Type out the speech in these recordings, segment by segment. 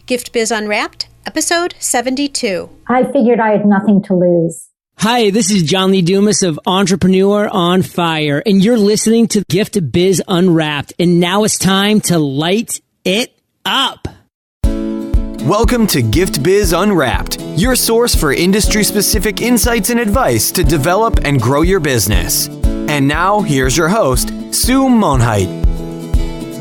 Gift Biz Unwrapped, episode 72. I figured I had nothing to lose. Hi, this is John Lee Dumas of Entrepreneur on Fire, and you're listening to Gift Biz Unwrapped, and now it's time to light it up. Welcome to Gift Biz Unwrapped, your source for industry-specific insights and advice to develop and grow your business. And now, here's your host, Sue Monheit.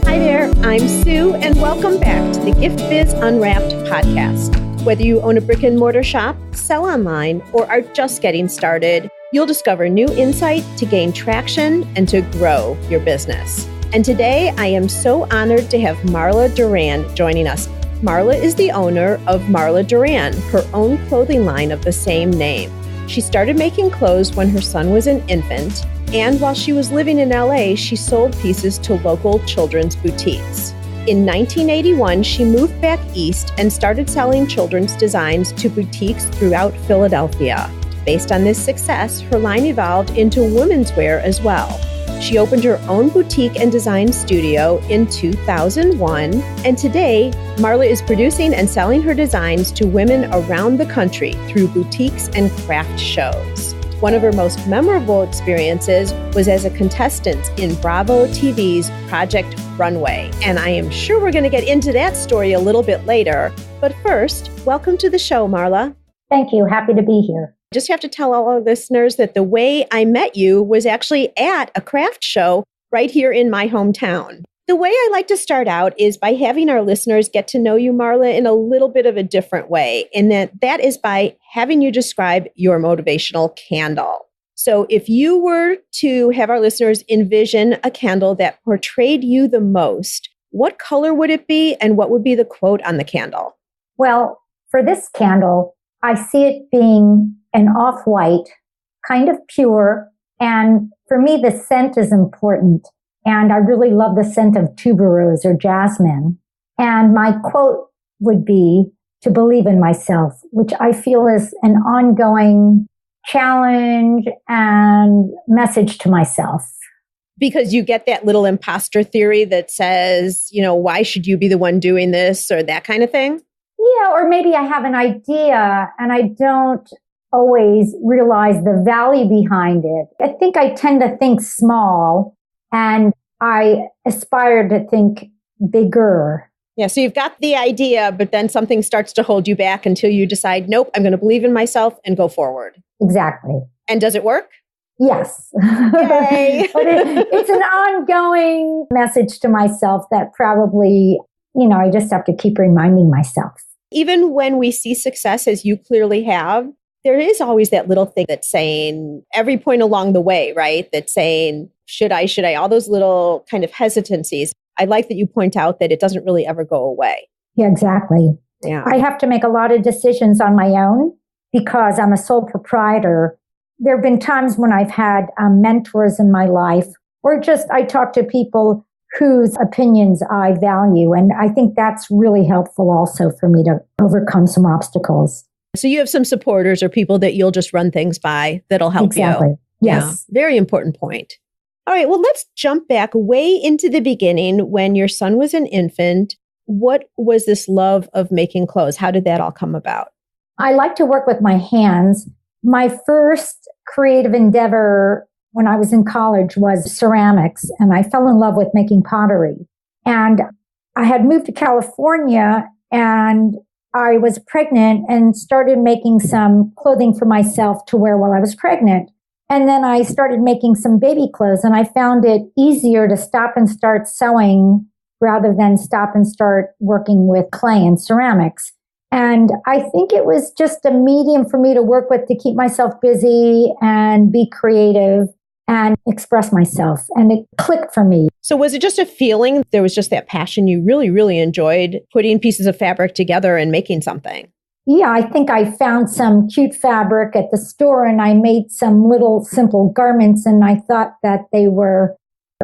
Hi there, I'm Sue, and welcome back to the Gift Biz Unwrapped podcast. Whether you own a brick and mortar shop, sell online, or are just getting started, you'll discover new insight to gain traction and to grow your business. And today, I am so honored to have Marla Duran joining us. Marla is the owner of Marla Duran, her own clothing line of the same name. She started making clothes when her son was an infant, and while she was living in LA, she sold pieces to local children's boutiques. In 1981, she moved back east and started selling children's designs to boutiques throughout Philadelphia. Based on this success, her line evolved into women's wear as well. She opened her own boutique and design studio in 2001, and today, Marla is producing and selling her designs to women around the country through boutiques and craft shows. One of her most memorable experiences was as a contestant in Bravo TV's Project Runway, and I am sure we're going to get into that story a little bit later. But first, welcome to the show, Marla. Thank you. Happy to be here. Just have to tell all our listeners that the way I met you was actually at a craft show right here in my hometown. The way I like to start out is by having our listeners get to know you, Marla, in a little bit of a different way. And that is by having you describe your motivational candle. So if you were to have our listeners envision a candle that portrayed you the most, what color would it be and what would be the quote on the candle? Well, for this candle, I see it being an off-white, kind of pure. And for me, the scent is important. And I really love the scent of tuberose or jasmine. And my quote would be to believe in myself, which I feel is an ongoing challenge and message to myself. Because you get that little imposter theory that says, why should you be the one doing this or that kind of thing? Yeah, or maybe I have an idea and I don't always realize the value behind it. I think I tend to think small and I aspire to think bigger. Yeah, so you've got the idea, but then something starts to hold you back until you decide, nope, I'm going to believe in myself and go forward. Exactly. And does it work? Yes. Yay. But it's an ongoing message to myself that probably, I just have to keep reminding myself. Even when we see success, as you clearly have, there is always that little thing that's saying every point along the way, right? That's saying, should I, all those little kind of hesitancies. I like that you point out that it doesn't really ever go away. Yeah, exactly. Yeah. I have to make a lot of decisions on my own because I'm a sole proprietor. There have been times when I've had mentors in my life or just I talk to people whose opinions I value. And I think that's really helpful also for me to overcome some obstacles. So you have some supporters or people that you'll just run things by that'll help you. Exactly. Yes. Yeah, very important point. All right. Well, let's jump back way into the beginning when your son was an infant. What was this love of making clothes? How did that all come about? I like to work with my hands. My first creative endeavor when I was in college was ceramics, and I fell in love with making pottery. And I had moved to California and I was pregnant and started making some clothing for myself to wear while I was pregnant. And then I started making some baby clothes and I found it easier to stop and start sewing rather than stop and start working with clay and ceramics. And I think it was just a medium for me to work with to keep myself busy and be creative and express myself. And it clicked for me. So was it just a feeling? There was just that passion you really, really enjoyed putting pieces of fabric together and making something? Yeah, I think I found some cute fabric at the store and I made some little simple garments and I thought that they were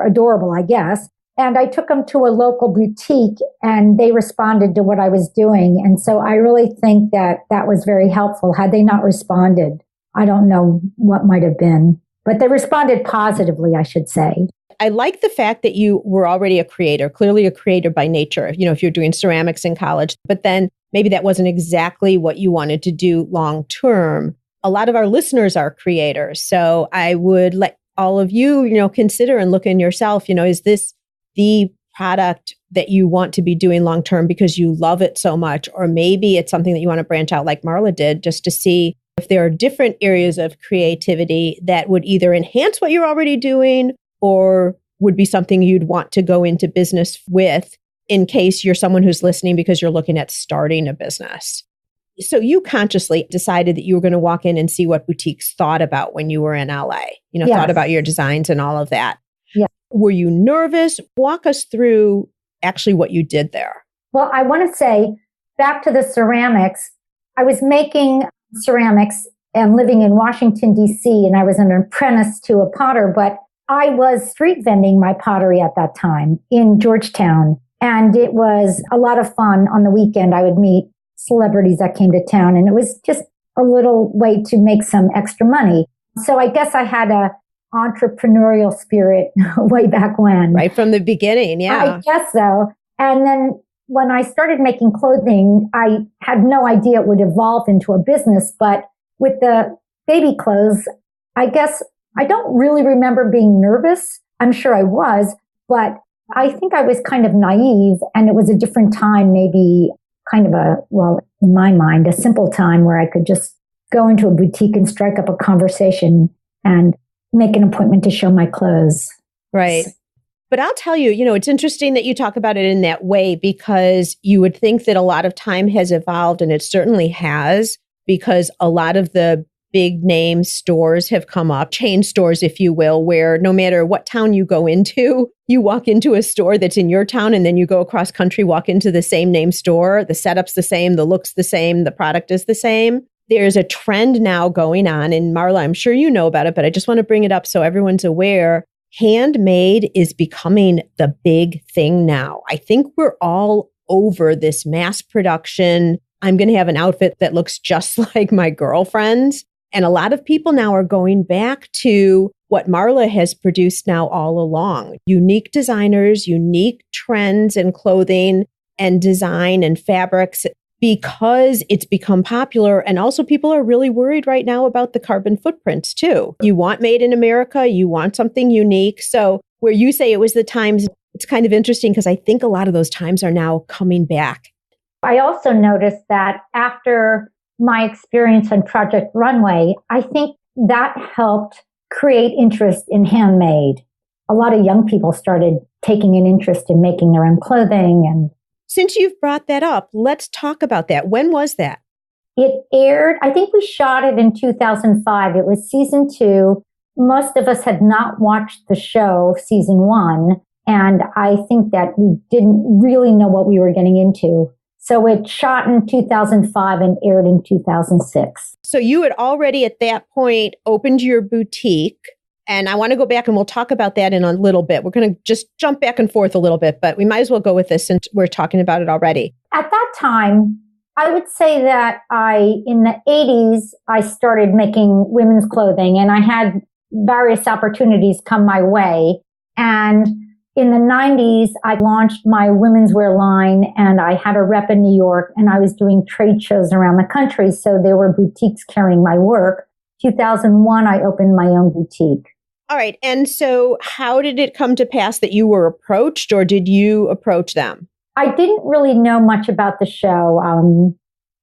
adorable, I guess. And I took them to a local boutique and they responded to what I was doing. And so I really think that that was very helpful. Had they not responded, I don't know what might have been, but they responded positively, I should say. I like the fact that you were already a creator, clearly a creator by nature, if you're doing ceramics in college, but then maybe that wasn't exactly what you wanted to do long term. A lot of our listeners are creators. So I would let all of you, consider and look in yourself, is this the product that you want to be doing long term because you love it so much? Or maybe it's something that you want to branch out like Marla did, just to see if there are different areas of creativity that would either enhance what you're already doing or would be something you'd want to go into business with in case you're someone who's listening because you're looking at starting a business. So you consciously decided that you were going to walk in and see what boutiques thought about when you were in LA, Yes. thought about your designs and all of that. Yeah. Were you nervous? Walk us through actually what you did there. Well, I want to say back to the ceramics. I was making ceramics and living in Washington, D.C., and I was an apprentice to a potter, but I was street vending my pottery at that time in Georgetown. And it was a lot of fun. On the weekend, I would meet celebrities that came to town, and it was just a little way to make some extra money. So I guess I had a entrepreneurial spirit way back when. Right from the beginning, yeah. I guess so. And then when I started making clothing, I had no idea it would evolve into a business. But with the baby clothes, I guess I don't really remember being nervous. I'm sure I was, but I think I was kind of naive, and it was a different time, maybe kind of in my mind, a simple time where I could just go into a boutique and strike up a conversation and make an appointment to show my clothes. Right. But I'll tell you, it's interesting that you talk about it in that way, because you would think that a lot of time has evolved, and it certainly has, because a lot of the big name stores have come up, chain stores, if you will, where no matter what town you go into, you walk into a store that's in your town, and then you go across country, walk into the same name store. The setup's the same, the look's the same, the product is the same. There's a trend now going on, and Marla, I'm sure you know about it, but I just want to bring it up so everyone's aware. Handmade is becoming the big thing now. I think we're all over this mass production. I'm going to have an outfit that looks just like my girlfriend's. And a lot of people now are going back to what Marla has produced now all along. Unique designers, unique trends in clothing and design and fabrics, because it's become popular. And also people are really worried right now about the carbon footprints too. You want made in America, you want something unique. So where you say it was the times, it's kind of interesting because I think a lot of those times are now coming back. I also noticed that after my experience on Project Runway, I think that helped create interest in handmade. A lot of young people started taking an interest in making their own clothing. And since you've brought that up, let's talk about that. When was that? It aired, I think we shot it in 2005. It was season 2. Most of us had not watched the show, season 1. And I think that we didn't really know what we were getting into. So it shot in 2005 and aired in 2006. So you had already at that point opened your boutique. And I want to go back and we'll talk about that in a little bit. We're going to just jump back and forth a little bit, but we might as well go with this since we're talking about it already. At that time, I would say that in the 80s, I started making women's clothing, and I had various opportunities come my way. And in the 90s, I launched my women's wear line, and I had a rep in New York, and I was doing trade shows around the country. So there were boutiques carrying my work. 2001, I opened my own boutique. All right. And so how did it come to pass that you were approached, or did you approach them? I didn't really know much about the show.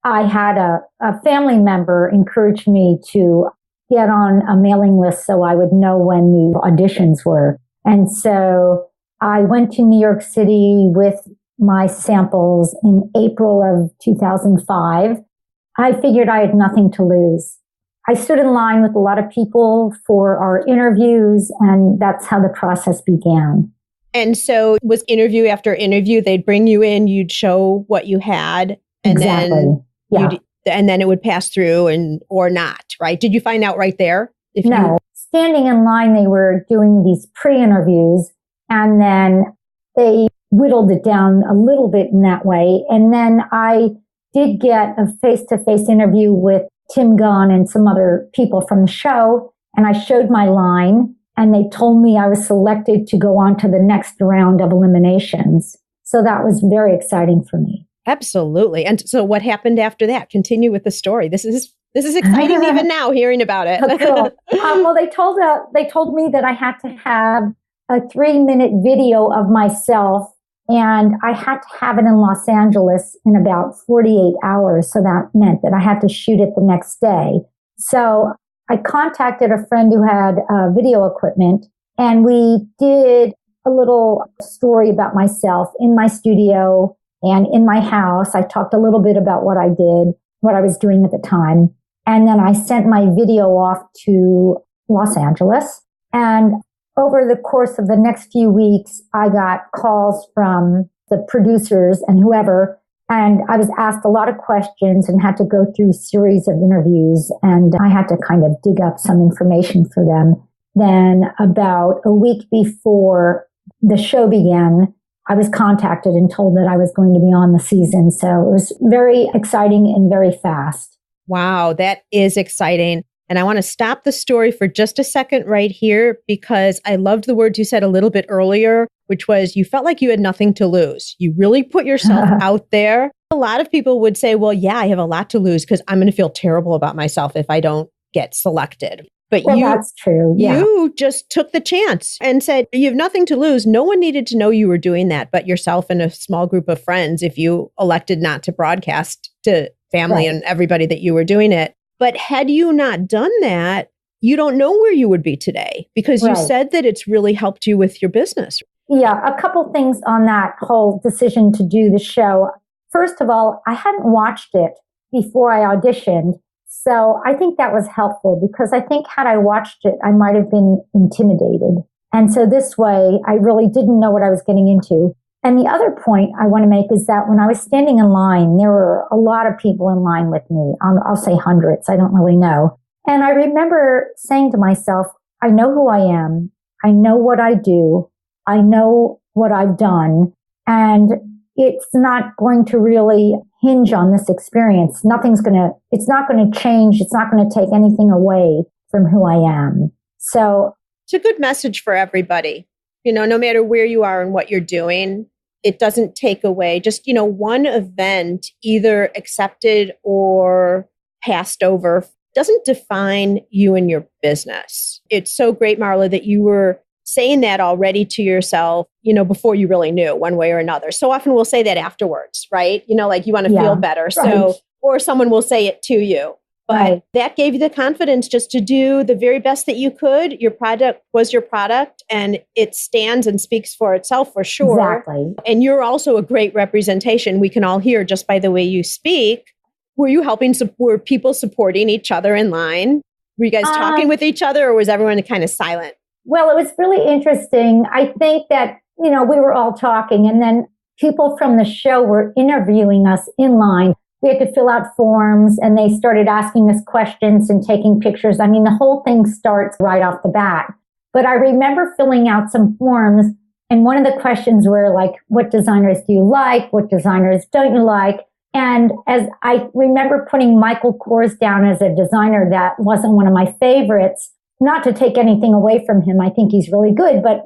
I had a family member encourage me to get on a mailing list so I would know when the auditions were. And so I went to New York City with my samples in April of 2005. I figured I had nothing to lose. I stood in line with a lot of people for our interviews, and that's how the process began. And so it was interview after interview. They'd bring you in, you'd show what you had, and then it would pass through or not, right? Did you find out right there? Standing in line, they were doing these pre-interviews, and then they whittled it down a little bit in that way. And then I did get a face-to-face interview with Tim Gunn and some other people from the show, and I showed my line, and they told me I was selected to go on to the next round of eliminations. So that was very exciting for me. Absolutely. And so what happened after that? Continue with the story. This is exciting even now hearing about it. Oh, cool. Well, they told me that I had to have a 3-minute video of myself, and I had to have it in Los Angeles in about 48 hours. So that meant that I had to shoot it the next day. So I contacted a friend who had video equipment, and we did a little story about myself in my studio and in my house. I talked a little bit about what I did, what I was doing at the time. And then I sent my video off to Los Angeles. And over the course of the next few weeks, I got calls from the producers and whoever. And I was asked a lot of questions and had to go through a series of interviews. And I had to kind of dig up some information for them. Then about a week before the show began, I was contacted and told that I was going to be on the season. So it was very exciting and very fast. Wow, that is exciting. And I want to stop the story for just a second right here, because I loved the words you said a little bit earlier, which was you felt like you had nothing to lose. You really put yourself out there. A lot of people would say, well, yeah, I have a lot to lose because I'm going to feel terrible about myself if I don't get selected. But that's true. Yeah. You just took the chance and said, you have nothing to lose. No one needed to know you were doing that, but yourself and a small group of friends, if you elected not to broadcast to family and everybody that you were doing it. But had you not done that, you don't know where you would be today, because you said that it's really helped you with your business. Yeah, a couple things on that whole decision to do the show. First of all, I hadn't watched it before I auditioned. So I think that was helpful, because I think had I watched it, I might have been intimidated. And so this way, I really didn't know what I was getting into. And the other point I want to make is that when I was standing in line, there were a lot of people in line with me. I'll say hundreds. I don't really know. And I remember saying to myself, I know who I am. I know what I do. I know what I've done. And it's not going to really hinge on this experience. It's not going to change. It's not going to take anything away from who I am. So it's a good message for everybody. You know, no matter where you are and what you're doing, it doesn't take away just, one event either accepted or passed over doesn't define you and your business. It's so great, Marla, that you were saying that already to yourself, before you really knew one way or another. So often we'll say that afterwards, right? Like you want to feel better. Right. So, or someone will say it to you. But that gave you the confidence just to do the very best that you could. Your product was your product, and it stands and speaks for itself for sure. Exactly. And you're also a great representation. We can all hear just by the way you speak. Were you were people supporting each other in line? Were you guys talking with each other, or was everyone kind of silent? Well, it was really interesting. I think that, we were all talking, and then people from the show were interviewing us in line. We had to fill out forms, and they started asking us questions and taking pictures. I mean, the whole thing starts right off the bat. But I remember filling out some forms, and one of the questions were like, what designers do you like? What designers don't you like? And as I remember putting Michael Kors down as a designer that wasn't one of my favorites, not to take anything away from him. I think he's really good, but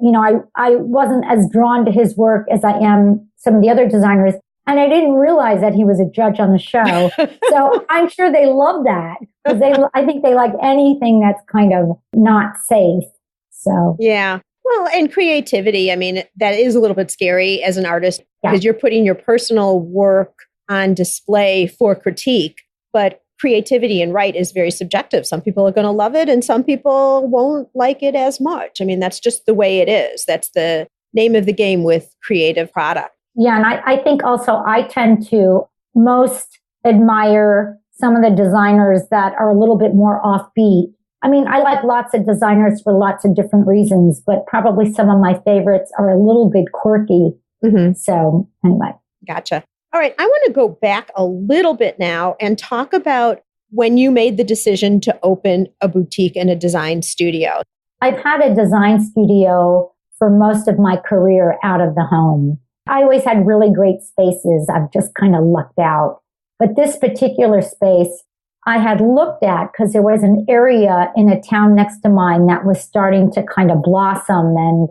I wasn't as drawn to his work as I am some of the other designers. And I didn't realize that he was a judge on the show. So I'm sure they love that, because I think they like anything that's kind of not safe. So yeah. Well, and creativity, I mean, that is a little bit scary as an artist, because you're putting your personal work on display for critique. But creativity and right is very subjective. Some people are going to love it and some people won't like it as much. I mean, that's just the way it is. That's the name of the game with creative product. Yeah. And I think also I tend to most admire some of the designers that are a little bit more offbeat. I mean, I like lots of designers for lots of different reasons, but probably some of my favorites are a little bit quirky. Mm-hmm. So anyway. Gotcha. All right. I want to go back a little bit now and talk about when you made the decision to open a boutique and a design studio. I've had a design studio for most of my career out of the home. I always had really great spaces. I've just kind of lucked out. But this particular space, I had looked at, because there was an area in a town next to mine that was starting to kind of blossom and,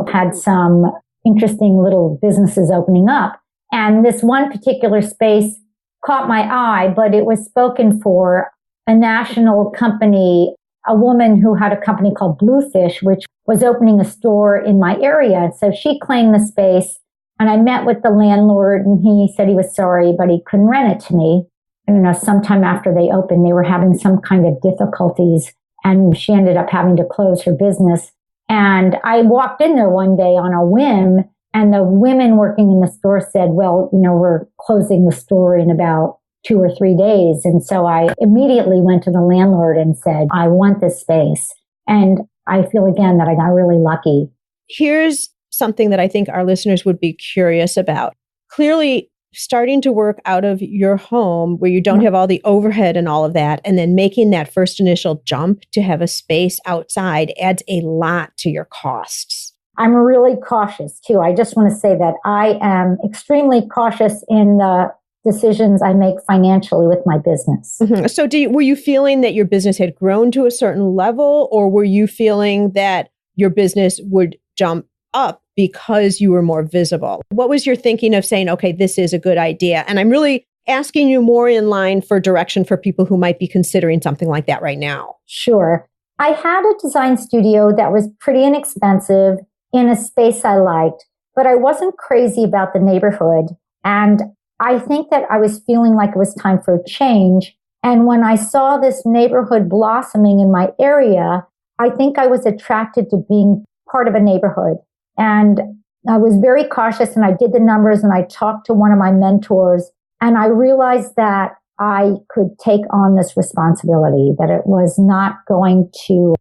had some interesting little businesses opening up. And this one particular space caught my eye, but it was spoken for a national company, a woman who had a company called Bluefish, which was opening a store in my area. So she claimed the space, and I met with the landlord, and he said he was sorry, but he couldn't rent it to me. And, sometime after they opened, they were having some kind of difficulties, and she ended up having to close her business. And I walked in there one day on a whim, and the women working in the store said, well, we're closing the store in about 2 or 3 days. And so I immediately went to the landlord and said, I want this space. And I feel again that I got really lucky. Here's something that I think our listeners would be curious about. Clearly, starting to work out of your home where you don't have all the overhead and all of that, and then making that first initial jump to have a space outside adds a lot to your costs. I'm really cautious too. I just want to say that I am extremely cautious in the decisions I make financially with my business. Mm-hmm. So were you feeling that your business had grown to a certain level, or were you feeling that your business would jump up because you were more visible? What was your thinking of saying, okay, this is a good idea? And I'm really asking you more in line for direction for people who might be considering something like that right now. Sure. I had a design studio that was pretty inexpensive in a space I liked, but I wasn't crazy about the neighborhood. And I think that I was feeling like it was time for a change. And when I saw this neighborhood blossoming in my area, I think I was attracted to being part of a neighborhood. And I was very cautious, and I did the numbers, and I talked to one of my mentors, and I realized that I could take on this responsibility, that it was not going to,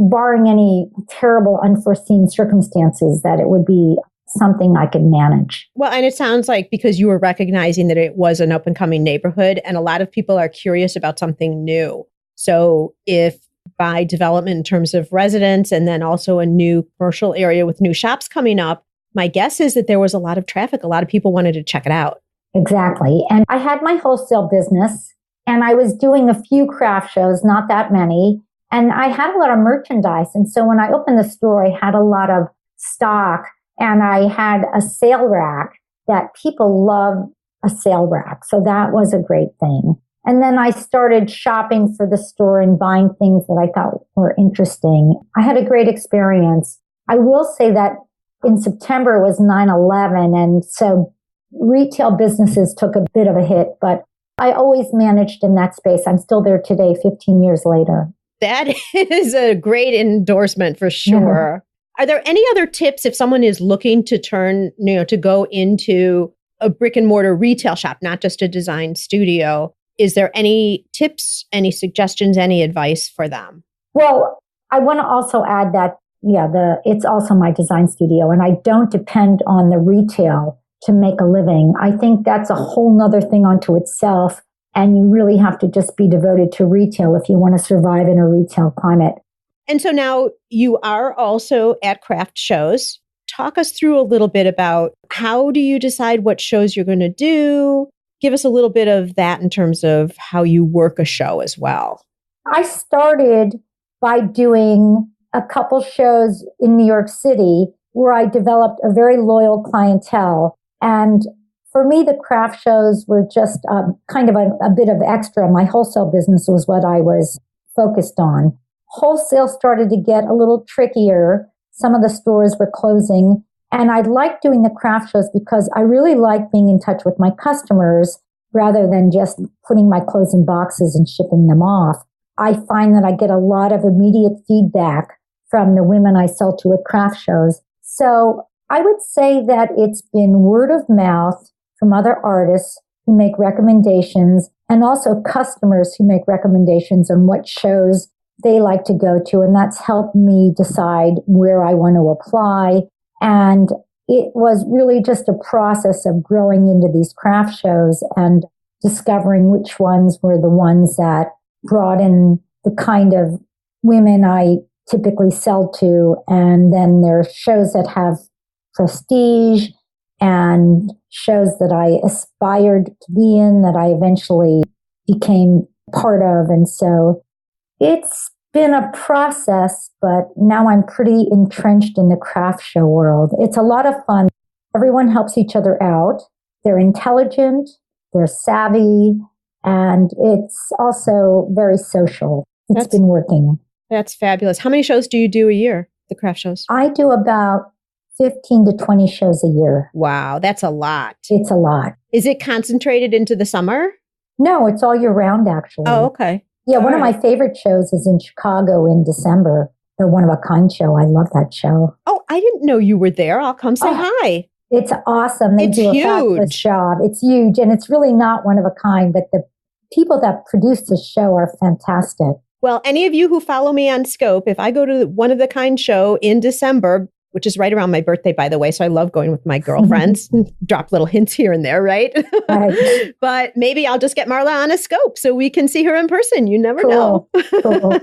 barring any terrible unforeseen circumstances, that it would be something I could manage. Well, and it sounds like because you were recognizing that it was an up and coming neighborhood, and a lot of people are curious about something new. So if by development in terms of residents and then also a new commercial area with new shops coming up, my guess is that there was a lot of traffic. A lot of people wanted to check it out. Exactly. And I had my wholesale business, and I was doing a few craft shows, not that many. And I had a lot of merchandise. And so when I opened the store, I had a lot of stock, and I had a sale rack that people love a sale rack. So that was a great thing. And then I started shopping for the store and buying things that I thought were interesting. I had a great experience. I will say that in September was 9/11. And so retail businesses took a bit of a hit, but I always managed in that space. I'm still there today, 15 years later. That is a great endorsement for sure. Yeah. Are there any other tips if someone is looking to turn, to go into a brick and mortar retail shop, not just a design studio? Is there any tips, any suggestions, any advice for them? Well, I want to also add that, it's also my design studio, and I don't depend on the retail to make a living. I think that's a whole nother thing unto itself. And you really have to just be devoted to retail if you want to survive in a retail climate. And so now you are also at craft shows. Talk us through a little bit about how do you decide what shows you're going to do? Give us a little bit of that in terms of how you work a show as well. I started by doing a couple shows in New York City where I developed a very loyal clientele. And for me, the craft shows were just kind of a bit of extra. My wholesale business was what I was focused on. Wholesale started to get a little trickier. Some of the stores were closing. And I liked doing the craft shows because I really like being in touch with my customers rather than just putting my clothes in boxes and shipping them off. I find that I get a lot of immediate feedback from the women I sell to at craft shows. So I would say that it's been word of mouth from other artists who make recommendations, and also customers who make recommendations on what shows they like to go to. And that's helped me decide where I want to apply. And it was really just a process of growing into these craft shows and discovering which ones were the ones that brought in the kind of women I typically sell to. And then there are shows that have prestige and shows that I aspired to be in that I eventually became part of. And so it's been a process, but now I'm pretty entrenched in the craft show world. It's a lot of fun. Everyone helps each other out. They're intelligent, they're savvy, and it's also very social. It's been working. That's fabulous. How many shows do you do a year, the craft shows? I do about 15 to 20 shows a year. Wow, that's a lot. It's a lot. Is it concentrated into the summer? No, it's all year round, actually. Oh, okay. Yeah, one of my favorite shows is in Chicago in December, the One of a Kind show. I love that show. Oh, I didn't know you were there. I'll come say hi. It's awesome. They do a fabulous job. It's huge, and it's really not one of a kind, but the people that produce the show are fantastic. Well, any of you who follow me on Scope, if I go to One of the Kind show in December, which is right around my birthday, by the way, so I love going with my girlfriends, drop little hints here and there, right? Right. But maybe I'll just get Marla on a Scope so we can see her in person. You never know. Cool.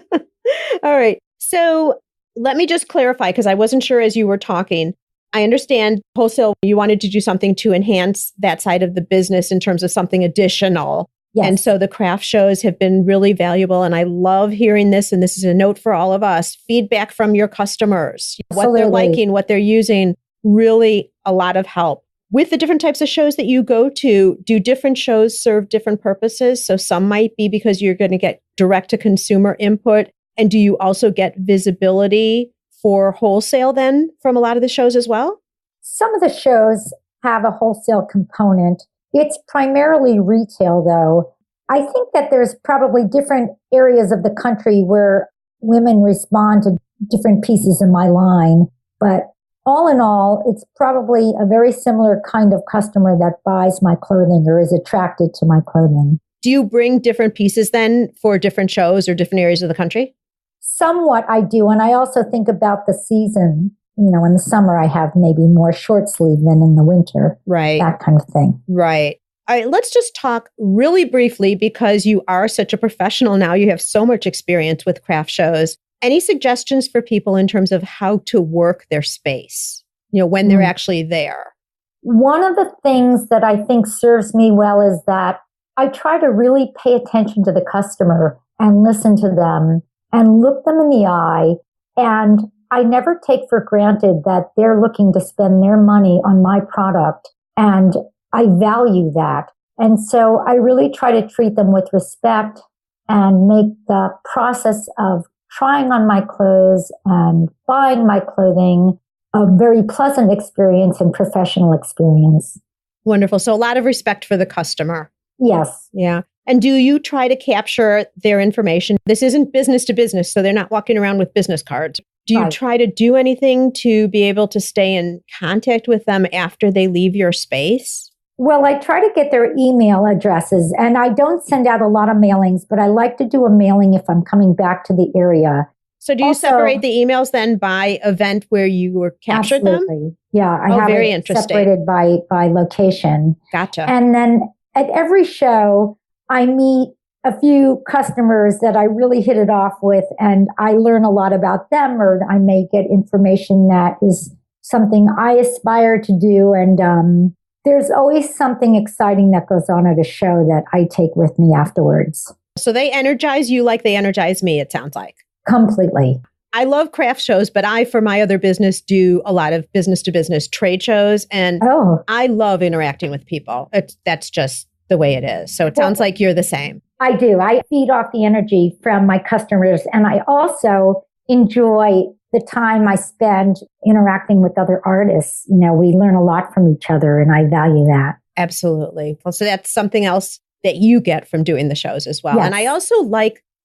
All right. So let me just clarify, because I wasn't sure as you were talking. I understand wholesale, you wanted to do something to enhance that side of the business in terms of something additional. Yes. And so the craft shows have been really valuable. And I love hearing this. And this is a note for all of us. Feedback from your customers, what they're liking, what they're using, really a lot of help. With the different types of shows that you go to, do different shows serve different purposes? So some might be because you're going to get direct to consumer input. And do you also get visibility for wholesale then from a lot of the shows as well? Some of the shows have a wholesale component. It's primarily retail, though. I think that there's probably different areas of the country where women respond to different pieces in my line. But all in all, it's probably a very similar kind of customer that buys my clothing or is attracted to my clothing. Do you bring different pieces then for different shows or different areas of the country? Somewhat I do. And I also think about the season. You know, in the summer, I have maybe more short sleeve than in the winter. Right. That kind of thing. Right. All right. Let's just talk really briefly, because you are such a professional now. You have so much experience with craft shows. Any suggestions for people in terms of how to work their space, you know, when they're actually there? One of the things that I think serves me well is that I try to really pay attention to the customer and listen to them and look them in the eye. And I never take for granted that they're looking to spend their money on my product. And I value that. And so I really try to treat them with respect and make the process of trying on my clothes and buying my clothing a very pleasant experience and professional experience. Wonderful. So a lot of respect for the customer. Yes. Yeah. And do you try to capture their information? This isn't business to business, so they're not walking around with business cards. Do you try to do anything to be able to stay in contact with them after they leave your space? Well, I try to get their email addresses, and I don't send out a lot of mailings, but I like to do a mailing if I'm coming back to the area. So do you separate the emails then by event where you were captured them? Yeah, I have very it interesting. Separated by location. Gotcha. And then at every show, I meet a few customers that I really hit it off with, and I learn a lot about them, or I may get information that is something I aspire to do. And there's always something exciting that goes on at a show that I take with me afterwards. So they energize you like they energize me, it sounds like. Completely. I love craft shows, but I, for my other business, do a lot of business to business trade shows. And I love interacting with people. That's just the way it is. So it sounds like you're the same. I do. I feed off the energy from my customers. And I also enjoy the time I spend interacting with other artists. You know, we learn a lot from each other, and I value that. Absolutely. Well, so that's something else that you get from doing the shows as well. Yes. And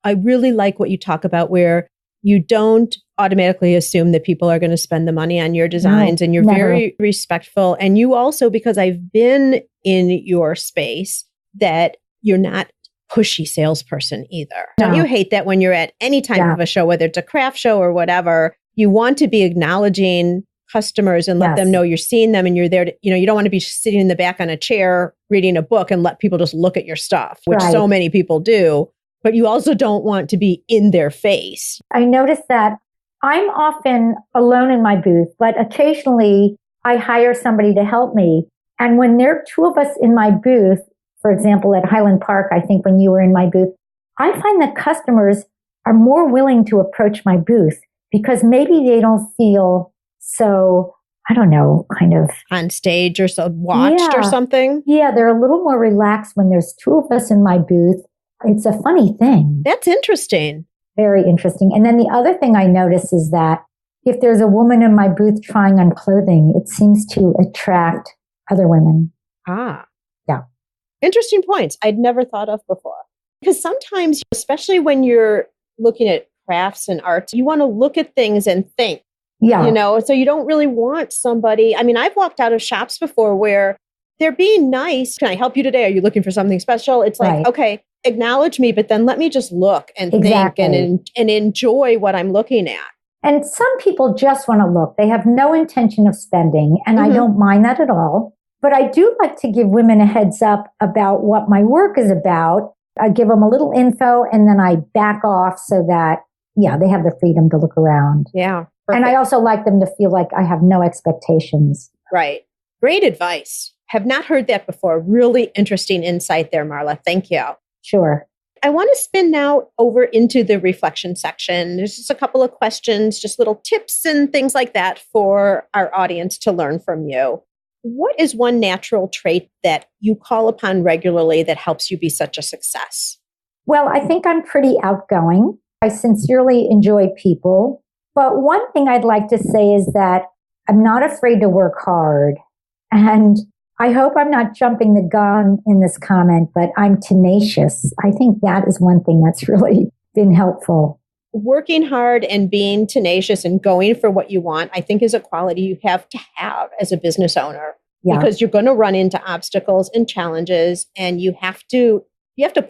I really like what you talk about, where you don't automatically assume that people are going to spend the money on your designs, and you're very respectful. And you also, because I've been in your space, that you're not pushy salesperson either. No. Don't you hate that when you're at any type of a show, whether it's a craft show or whatever, you want to be acknowledging customers and let them know you're seeing them and you're there to, you don't want to be sitting in the back on a chair reading a book and let people just look at your stuff, which so many people do. But you also don't want to be in their face. I notice that I'm often alone in my booth, but occasionally I hire somebody to help me. And when there are two of us in my booth, for example, at Highland Park, I think when you were in my booth, I find that customers are more willing to approach my booth because maybe they don't feel so, I don't know, kind of on stage or so watched or something. Yeah, they're a little more relaxed when there's two of us in my booth. It's a funny thing. That's interesting. Very interesting. And then the other thing I notice is that if there's a woman in my booth trying on clothing, it seems to attract other women. Ah. Yeah. Interesting points I'd never thought of before. Because sometimes, especially when you're looking at crafts and arts, you want to look at things and think. Yeah. You know, so you don't really want somebody. I mean, I've walked out of shops before where they're being nice. Can I help you today? Are you looking for something special? It's like, Right. Okay, acknowledge me, but then let me just look and Exactly. think and enjoy what I'm looking at. And some people just want to look. They have no intention of spending, and I don't mind that at all. But I do like to give women a heads up about what my work is about. I give them a little info, and then I back off so that, they have the freedom to look around. Yeah. Perfect. And I also like them to feel like I have no expectations. Right. Great advice. Have not heard that before. Really interesting insight there, Marla. Thank you. Sure. I want to spin now over into the reflection section. There's just a couple of questions, just little tips and things like that for our audience to learn from you. What is one natural trait that you call upon regularly that helps you be such a success? Well, I think I'm pretty outgoing. I sincerely enjoy people. But one thing I'd like to say is that I'm not afraid to work hard. And I hope I'm not jumping the gun in this comment, but I'm tenacious. I think that is one thing that's really been helpful. Working hard and being tenacious and going for what you want, I think is a quality you have to have as a business owner. Yeah. Because you're going to run into obstacles and challenges, and you have to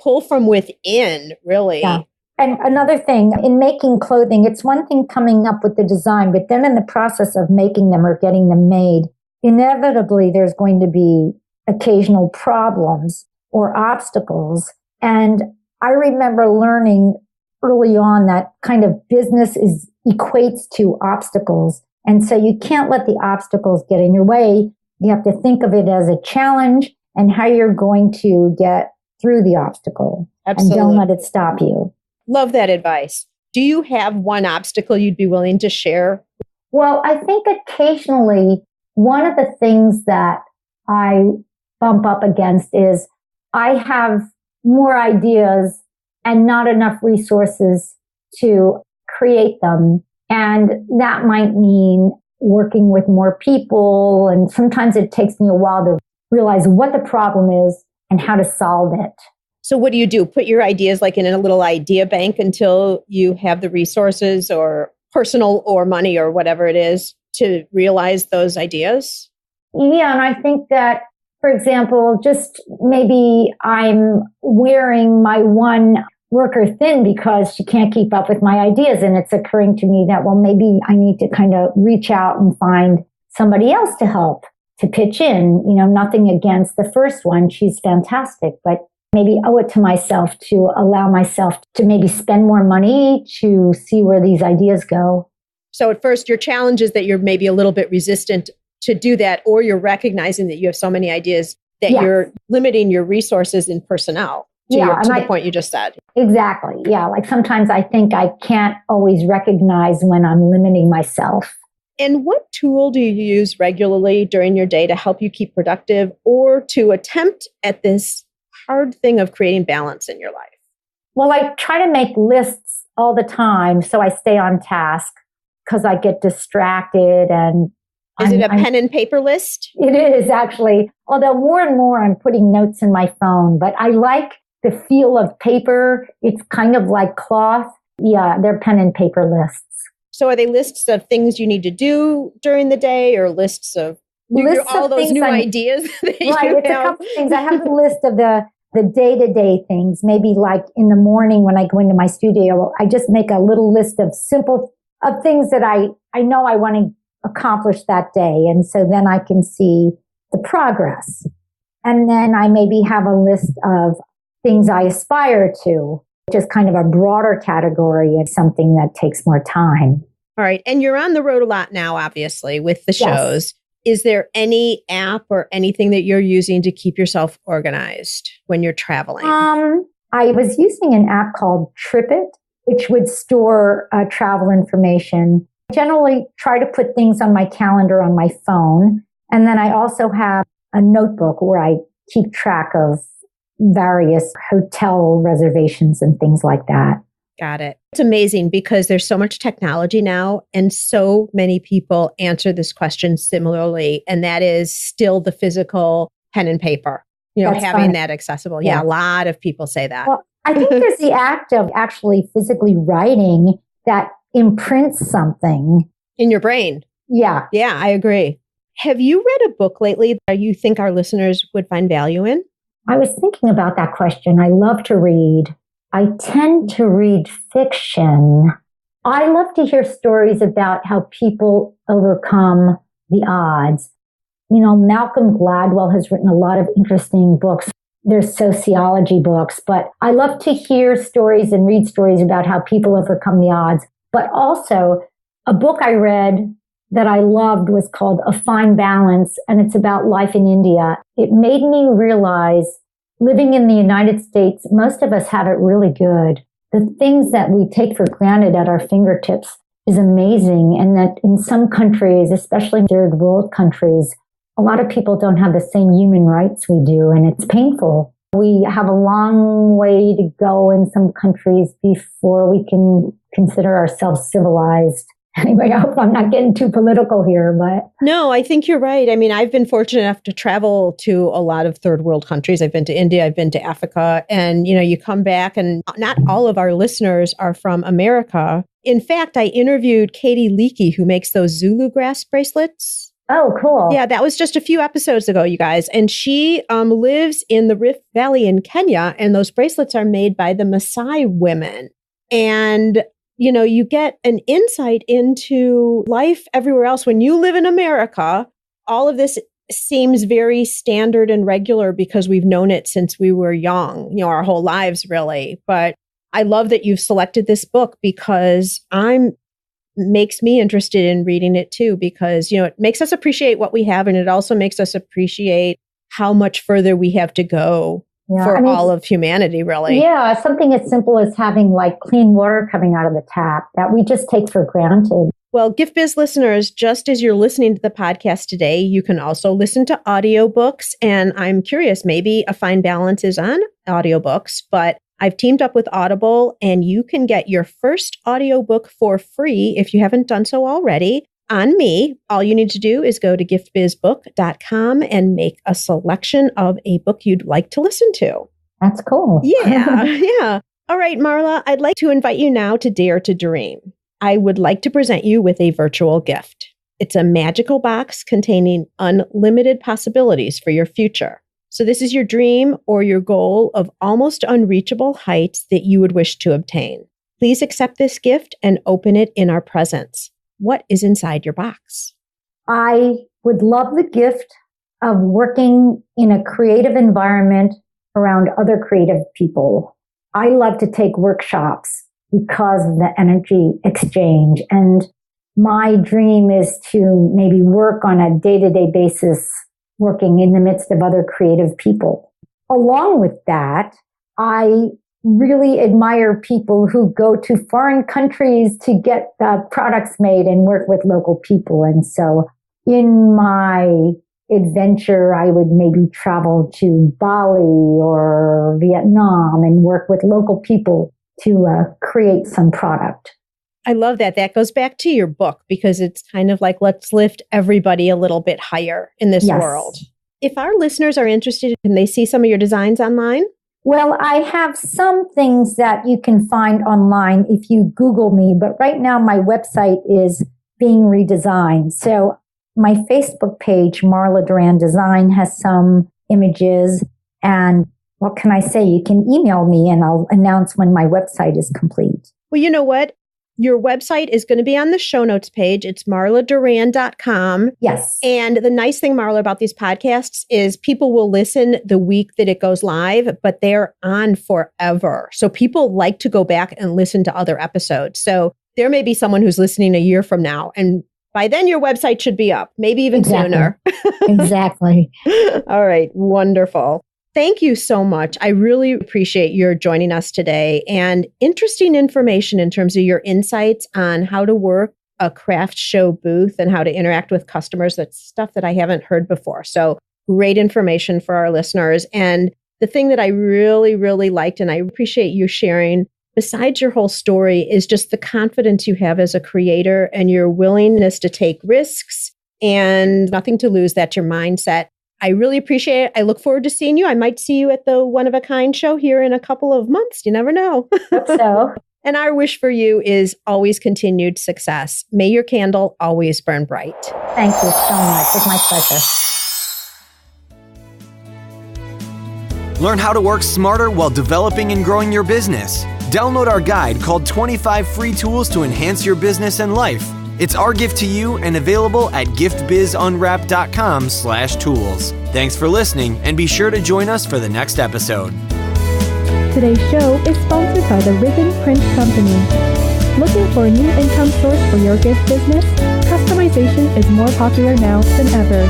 pull from within, really. Yeah. And another thing, in making clothing, it's one thing coming up with the design, but then in the process of making them or getting them made, inevitably there's going to be occasional problems or obstacles. And I remember learning early on that kind of business equates to obstacles. And so you can't let the obstacles get in your way. You have to think of it as a challenge and how you're going to get through the obstacle. Absolutely. And don't let it stop you. Love that advice. Do you have one obstacle you'd be willing to share? Well, I think occasionally one of the things that I bump up against is I have more ideas and not enough resources to create them. And that might mean working with more people. And sometimes it takes me a while to realize what the problem is and how to solve it. So what do? Put your ideas like in a little idea bank until you have the resources or personal or money or whatever it is to realize those ideas? Yeah. And I think that, for example, just maybe I'm wearing my one worker thin because she can't keep up with my ideas. And it's occurring to me that, well, maybe I need to kind of reach out and find somebody else to help, to pitch in. Nothing against the first one. She's fantastic, but maybe owe it to myself to allow myself to maybe spend more money to see where these ideas go. So at first, your challenge is that you're maybe a little bit resistant to do that, or you're recognizing that you have so many ideas that you're limiting your resources in personnel to the point you just said. Exactly. Yeah. Like sometimes I think I can't always recognize when I'm limiting myself. And what tool do you use regularly during your day to help you keep productive or to attempt at this hard thing of creating balance in your life? Well, I try to make lists all the time so I stay on task because I get distracted. And is it a pen and paper list? It is actually, although more and more I'm putting notes in my phone, but I like the feel of paper. It's kind of like cloth. Yeah, they're pen and paper lists. So are they lists of things you need to do during the day or lists of all those new ideas that you have? It's a couple of things. I have a list of the day-to-day things. Maybe like in the morning when I go into my studio, I just make a little list of things that I know I want to accomplish that day. And so then I can see the progress. And then I maybe have a list of things I aspire to, which is kind of a broader category of something that takes more time. All right. And you're on the road a lot now, obviously, with the shows. Is there any app or anything that you're using to keep yourself organized? when you're traveling? I was using an app called TripIt, which would store travel information. I generally try to put things on my calendar on my phone. And then I also have a notebook where I keep track of various hotel reservations and things like that. Got it. It's amazing because there's so much technology now and so many people answer this question similarly. And that is still the physical pen and paper, That's having fun. that accessible. Yeah, a lot of people say that. Well, I think there's the act of actually physically writing that imprints something in your brain. Yeah. Yeah, I agree. Have you read a book lately that you think our listeners would find value in? I was thinking about that question. I love to read. I tend to read fiction. I love to hear stories about how people overcome the odds. Malcolm Gladwell has written a lot of interesting books. There's sociology books, but I love to hear stories and read stories about how people overcome the odds. But also, a book I read that I loved was called A Fine Balance, and it's about life in India. It made me realize living in the United States, most of us have it really good. The things that we take for granted at our fingertips is amazing. And that in some countries, especially third world countries, a lot of people don't have the same human rights we do, and it's painful. We have a long way to go in some countries before we can consider ourselves civilized. Anyway, I hope I'm not getting too political here, but... No, I think you're right. I mean, I've been fortunate enough to travel to a lot of third world countries. I've been to India, I've been to Africa, and, you come back and not all of our listeners are from America. In fact, I interviewed Katie Leakey, who makes those Zulu grass bracelets. Oh, cool. Yeah, that was just a few episodes ago, you guys. And she lives in the Rift Valley in Kenya, and those bracelets are made by the Maasai women. And you get an insight into life everywhere else. When you live in America, all of this seems very standard and regular because we've known it since we were young, our whole lives, really. But I love that you've selected this book because makes me interested in reading it too, because, it makes us appreciate what we have. And it also makes us appreciate how much further we have to go. For all of humanity, really. Yeah, something as simple as having clean water coming out of the tap that we just take for granted. Well, Gift Biz listeners, just as you're listening to the podcast today, you can also listen to audiobooks. And I'm curious, maybe A Fine Balance is on audiobooks, but I've teamed up with Audible, and you can get your first audiobook for free if you haven't done so already. On me, all you need to do is go to giftbizbook.com and make a selection of a book you'd like to listen to. That's cool. Yeah. All right, Marla, I'd like to invite you now to Dare to Dream. I would like to present you with a virtual gift. It's a magical box containing unlimited possibilities for your future. So this is your dream or your goal of almost unreachable heights that you would wish to obtain. Please accept this gift and open it in our presence. What is inside your box? I would love the gift of working in a creative environment around other creative people. I love to take workshops because of the energy exchange. And my dream is to maybe work on a day-to-day basis, working in the midst of other creative people. Along with that, I really admire people who go to foreign countries to get products made and work with local people. And so in my adventure, I would maybe travel to Bali or Vietnam and work with local people to create some product. I love that. That goes back to your book because it's kind of like, let's lift everybody a little bit higher in this world. If our listeners are interested, can they see some of your designs online? Well, I have some things that you can find online if you Google me, but right now my website is being redesigned. So my Facebook page, Marla Duran Design, has some images. And what can I say? You can email me and I'll announce when my website is complete. Well, you know what? Your website is going to be on the show notes page. It's marladuran.com. Yes. And the nice thing, Marla, about these podcasts is people will listen the week that it goes live, but they're on forever. So people like to go back and listen to other episodes. So there may be someone who's listening a year from now, and by then your website should be up, maybe even sooner. Exactly. All right. Wonderful. Thank you so much. I really appreciate your joining us today and interesting information in terms of your insights on how to work a craft show booth and how to interact with customers. That's stuff that I haven't heard before. So great information for our listeners. And the thing that I really, really liked, and I appreciate you sharing, besides your whole story, is just the confidence you have as a creator and your willingness to take risks and nothing to lose. That's your mindset. I really appreciate it. I look forward to seeing you. I might see you at the One of a Kind show here in a couple of months. You never know. Hope so. And our wish for you is always continued success. May your candle always burn bright. Thank you so much. It's my pleasure. Learn how to work smarter while developing and growing your business. Download our guide called 25 Free Tools to Enhance Your Business and Life. It's our gift to you and available at giftbizunwrapped.com/tools. Thanks for listening, and be sure to join us for the next episode. Today's show is sponsored by the Ribbon Print Company. Looking for a new income source for your gift business? Customization is more popular now than ever.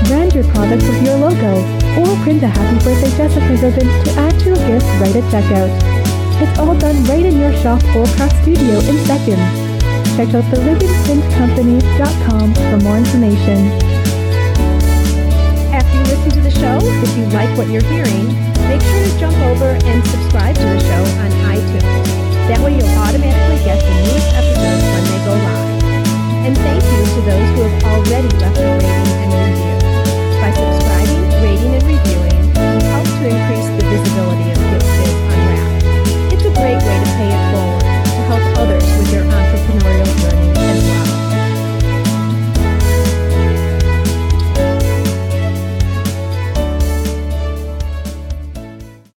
Brand your products with your logo, or print a Happy Birthday Jessica ribbon to add to your gift right at checkout. It's all done right in your shop or craft studio in seconds. Check out the ribbonprintcompany.com for more information. After you listen to the show, if you like what you're hearing, make sure to jump over and subscribe to the show on iTunes. That way you'll automatically get the newest episodes when they go live. And thank you to those who have already left a rating and review.